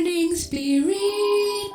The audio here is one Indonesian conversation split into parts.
Morning Spirit.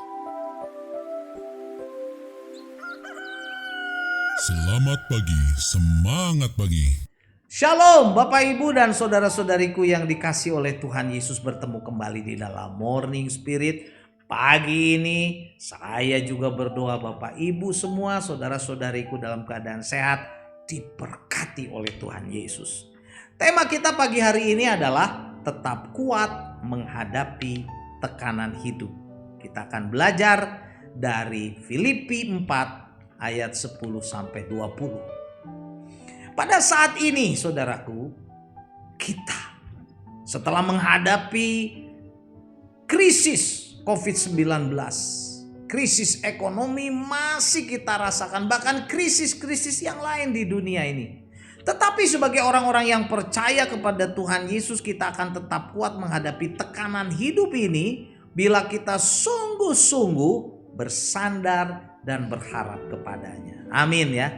Selamat pagi, semangat pagi. Shalom Bapak Ibu dan saudara-saudariku yang dikasih oleh Tuhan Yesus, bertemu kembali di dalam Morning Spirit. Pagi ini saya juga berdoa Bapak Ibu semua saudara-saudariku dalam keadaan sehat, diberkati oleh Tuhan Yesus. Tema kita pagi hari ini adalah tetap kuat menghadapi tekanan hidup. Kita akan belajar dari Filipi 4 ayat 10 sampai 20. Pada saat ini saudaraku, kita setelah menghadapi krisis COVID-19, krisis ekonomi masih kita rasakan, bahkan krisis-krisis yang lain di dunia ini. Tetapi sebagai orang-orang yang percaya kepada Tuhan Yesus, kita akan tetap kuat menghadapi tekanan hidup ini bila kita sungguh-sungguh bersandar dan berharap kepadanya. Amin ya.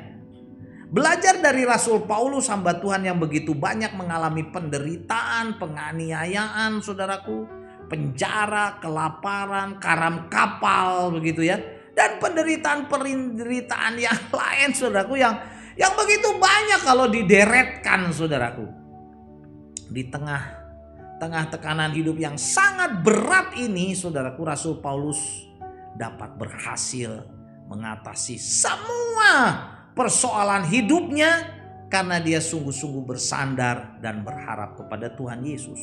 Belajar dari Rasul Paulus, hamba Tuhan yang begitu banyak mengalami penderitaan, penganiayaan saudaraku, penjara, kelaparan, karam kapal begitu ya. Dan penderitaan-penderitaan yang lain saudaraku yang begitu banyak kalau dideretkan saudaraku. Di tengah tekanan hidup yang sangat berat ini saudaraku, Rasul Paulus dapat berhasil mengatasi semua persoalan hidupnya karena dia sungguh-sungguh bersandar dan berharap kepada Tuhan Yesus.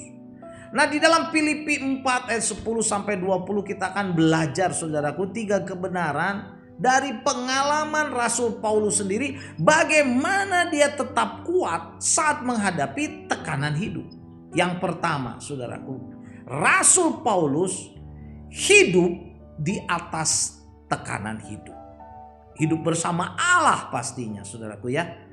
Nah, di dalam Filipi 4 ayat 10 sampai 20 kita akan belajar saudaraku 3 kebenaran dari pengalaman Rasul Paulus sendiri, bagaimana dia tetap kuat saat menghadapi tekanan hidup. Yang pertama saudaraku, Rasul Paulus hidup di atas tekanan hidup. Hidup bersama Allah pastinya saudaraku ya.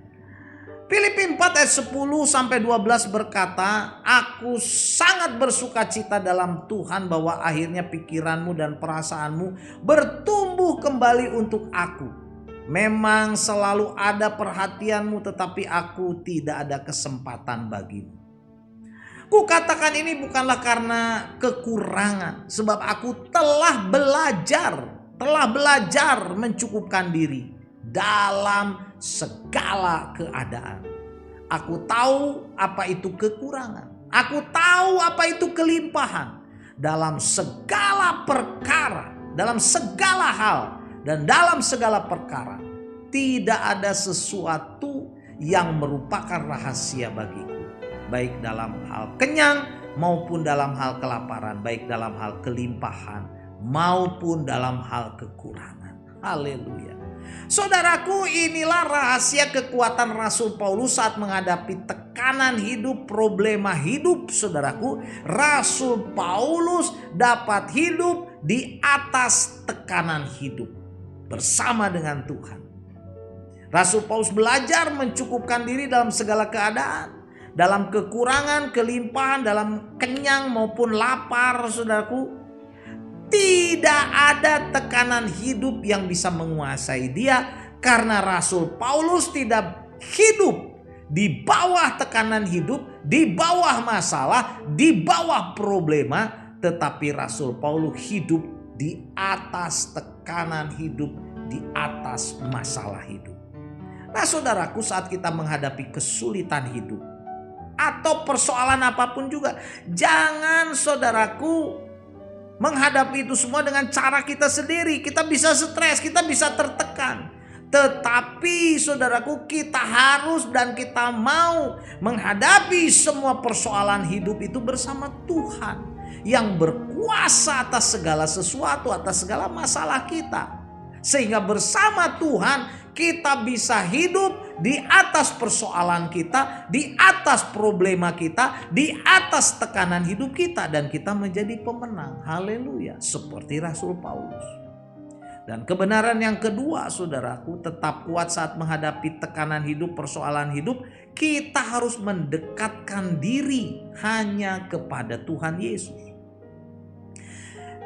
Filipi 4 ayat 10 sampai 12 berkata, "Aku sangat bersuka cita dalam Tuhan bahwa akhirnya pikiranmu dan perasaanmu bertumbuh kembali untuk aku. Memang selalu ada perhatianmu, tetapi aku tidak ada kesempatan bagimu. Kukatakan ini bukanlah karena kekurangan, sebab aku telah belajar mencukupkan diri dalam segala keadaan. Aku tahu apa itu kekurangan, aku tahu apa itu kelimpahan. Dalam segala perkara, dalam segala hal, dan dalam segala perkara, tidak ada sesuatu yang merupakan rahasia bagiku, baik dalam hal kenyang maupun dalam hal kelaparan, baik dalam hal kelimpahan maupun dalam hal kekurangan." Haleluya. Saudaraku, inilah rahasia kekuatan Rasul Paulus saat menghadapi tekanan hidup, problema hidup. Saudaraku, Rasul Paulus dapat hidup di atas tekanan hidup bersama dengan Tuhan. Rasul Paulus belajar mencukupkan diri dalam segala keadaan, dalam kekurangan, kelimpahan, dalam kenyang maupun lapar saudaraku. Tidak ada tekanan hidup yang bisa menguasai dia, karena Rasul Paulus tidak hidup di bawah tekanan hidup, di bawah masalah, di bawah problema, tetapi Rasul Paulus hidup di atas tekanan hidup, di atas masalah hidup. Nah saudaraku, saat kita menghadapi kesulitan hidup atau persoalan apapun juga, jangan saudaraku menghadapi itu semua dengan cara kita sendiri. Kita bisa stres, kita bisa tertekan. Tetapi saudaraku, kita harus dan kita mau menghadapi semua persoalan hidup itu bersama Tuhan yang berkuasa atas segala sesuatu, atas segala masalah kita. Sehingga bersama Tuhan kita bisa hidup di atas persoalan kita, di atas problema kita, di atas tekanan hidup kita, dan kita menjadi pemenang. Haleluya, seperti Rasul Paulus. Dan kebenaran yang kedua saudaraku, tetap kuat saat menghadapi tekanan hidup, persoalan hidup, kita harus mendekatkan diri hanya kepada Tuhan Yesus.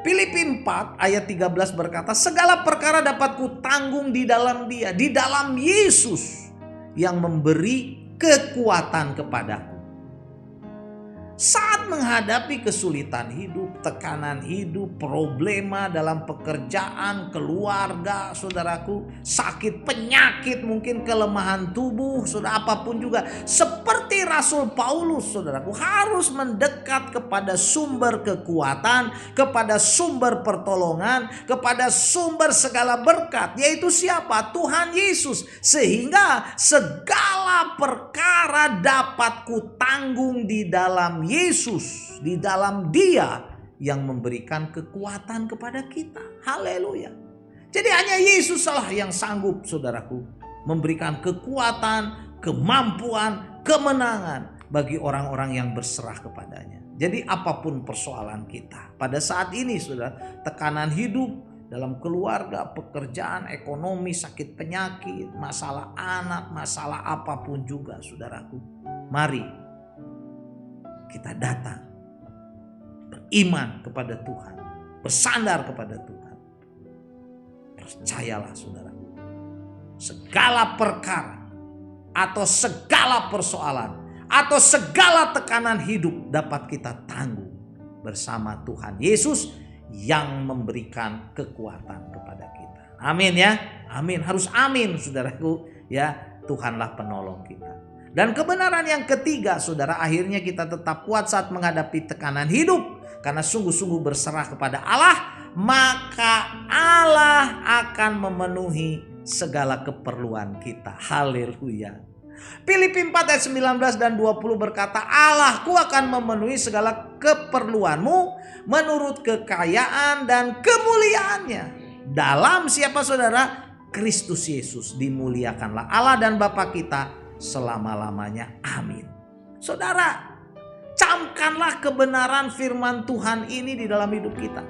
Filipi 4 ayat 13 berkata, "Segala perkara dapat kutanggung di dalam Dia, di dalam Yesus yang memberi kekuatan kepadaku." Saat menghadapi kesulitan hidup, tekanan hidup, problema dalam pekerjaan, keluarga, saudaraku, sakit, penyakit, mungkin kelemahan tubuh, saudara, apapun juga. Seperti Rasul Paulus, saudaraku, harus mendekat kepada sumber kekuatan, kepada sumber pertolongan, kepada sumber segala berkat, yaitu siapa? Tuhan Yesus. Sehingga segala perkara dapat kutanggung di dalam Yesus, di dalam Dia yang memberikan kekuatan kepada kita. Haleluya. Jadi hanya Yesus lah yang sanggup, saudaraku, memberikan kekuatan, kemampuan, kemenangan bagi orang-orang yang berserah kepadanya. Jadi apapun persoalan kita pada saat ini, saudara, tekanan hidup dalam keluarga, pekerjaan, ekonomi, sakit penyakit, masalah anak, masalah apapun juga, saudaraku, mari kita datang beriman kepada Tuhan, bersandar kepada Tuhan. Percayalah, saudaraku, segala perkara atau segala persoalan atau segala tekanan hidup dapat kita tanggung bersama Tuhan Yesus yang memberikan kekuatan kepada kita. Amin ya. Amin. Harus amin, saudaraku, ya. Tuhanlah penolong kita. Dan kebenaran yang ketiga, saudara, akhirnya kita tetap kuat saat menghadapi tekanan hidup. Karena sungguh-sungguh berserah kepada Allah, maka Allah akan memenuhi segala keperluan kita. Haleluya. Filipi 4 ayat 19 dan 20 berkata, Allahku akan memenuhi segala keperluanmu menurut kekayaan dan kemuliaannya. Dalam siapa, saudara? Kristus Yesus. Dimuliakanlah Allah dan Bapa kita selama-lamanya. Amin. Saudara, camkanlah kebenaran firman Tuhan ini di dalam hidup kita.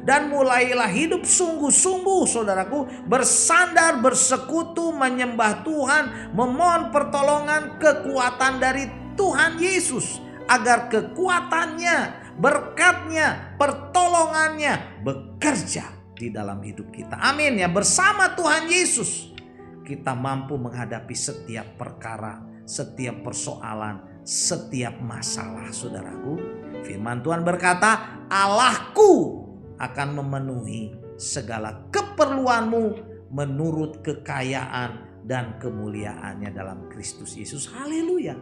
Dan mulailah hidup sungguh-sungguh, saudaraku, bersandar, bersekutu, menyembah Tuhan, memohon pertolongan, kekuatan dari Tuhan Yesus. Agar kekuatannya, berkatnya, pertolongannya bekerja di dalam hidup kita. Amin ya. Bersama Tuhan Yesus kita mampu menghadapi setiap perkara, setiap persoalan, setiap masalah, saudaraku. Firman Tuhan berkata, Allahku akan memenuhi segala keperluanmu menurut kekayaan dan kemuliaannya dalam Kristus Yesus. Haleluya.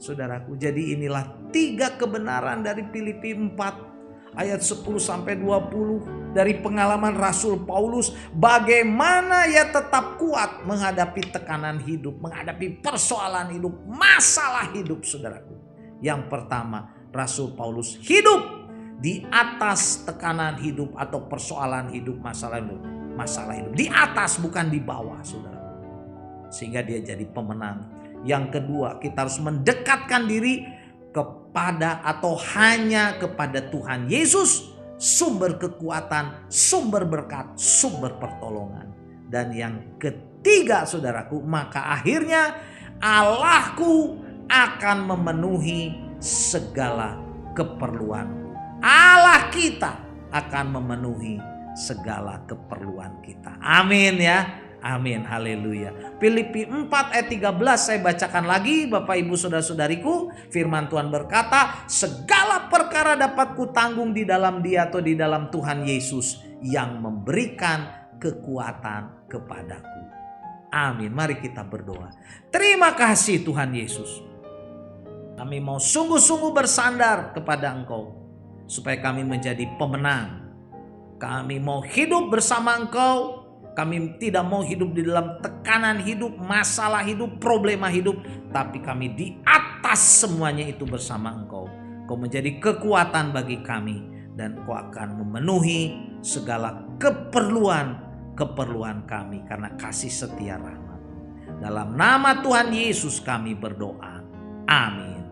Saudaraku, jadi inilah 3 kebenaran dari Filipi 4 ayat 10 sampai 20 dari pengalaman Rasul Paulus, bagaimana ia tetap kuat menghadapi tekanan hidup, menghadapi persoalan hidup, masalah hidup, saudaraku. Yang pertama, Rasul Paulus hidup di atas tekanan hidup atau persoalan hidup, masalah hidup. Di atas, bukan di bawah, saudaraku. Sehingga dia jadi pemenang. Yang kedua, kita harus mendekatkan diri kepada atau hanya kepada Tuhan Yesus, sumber kekuatan, sumber berkat, sumber pertolongan. Dan yang ketiga, saudaraku, maka akhirnya Allahku akan memenuhi segala keperluan. Allah kita akan memenuhi segala keperluan kita. Amin ya. Amin, haleluya. Filipi 4 ayat 13 saya bacakan lagi, Bapak Ibu Saudara-saudariku. Firman Tuhan berkata, segala perkara dapat kutanggung di dalam Dia atau di dalam Tuhan Yesus yang memberikan kekuatan kepadaku. Amin. Mari kita berdoa. Terima kasih Tuhan Yesus. Kami mau sungguh-sungguh bersandar kepada Engkau supaya kami menjadi pemenang. Kami mau hidup bersama Engkau. Kami tidak mau hidup di dalam tekanan hidup, masalah hidup, problema hidup. Tapi kami di atas semuanya itu bersama Engkau. Engkau menjadi kekuatan bagi kami. Dan Engkau akan memenuhi segala keperluan kami. Karena kasih setia rahmat. Dalam nama Tuhan Yesus kami berdoa. Amin.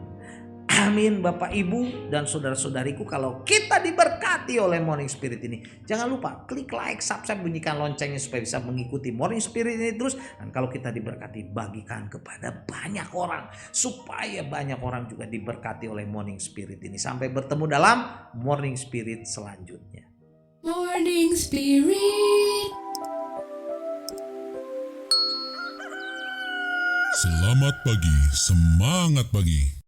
Amin Bapak Ibu dan saudara-saudariku, kalau kita diberkati oleh Morning Spirit ini, jangan lupa klik like, subscribe, bunyikan loncengnya supaya bisa mengikuti Morning Spirit ini terus. Dan kalau kita diberkati, bagikan kepada banyak orang supaya banyak orang juga diberkati oleh Morning Spirit ini. Sampai bertemu dalam Morning Spirit selanjutnya. Morning Spirit. Selamat pagi, semangat pagi.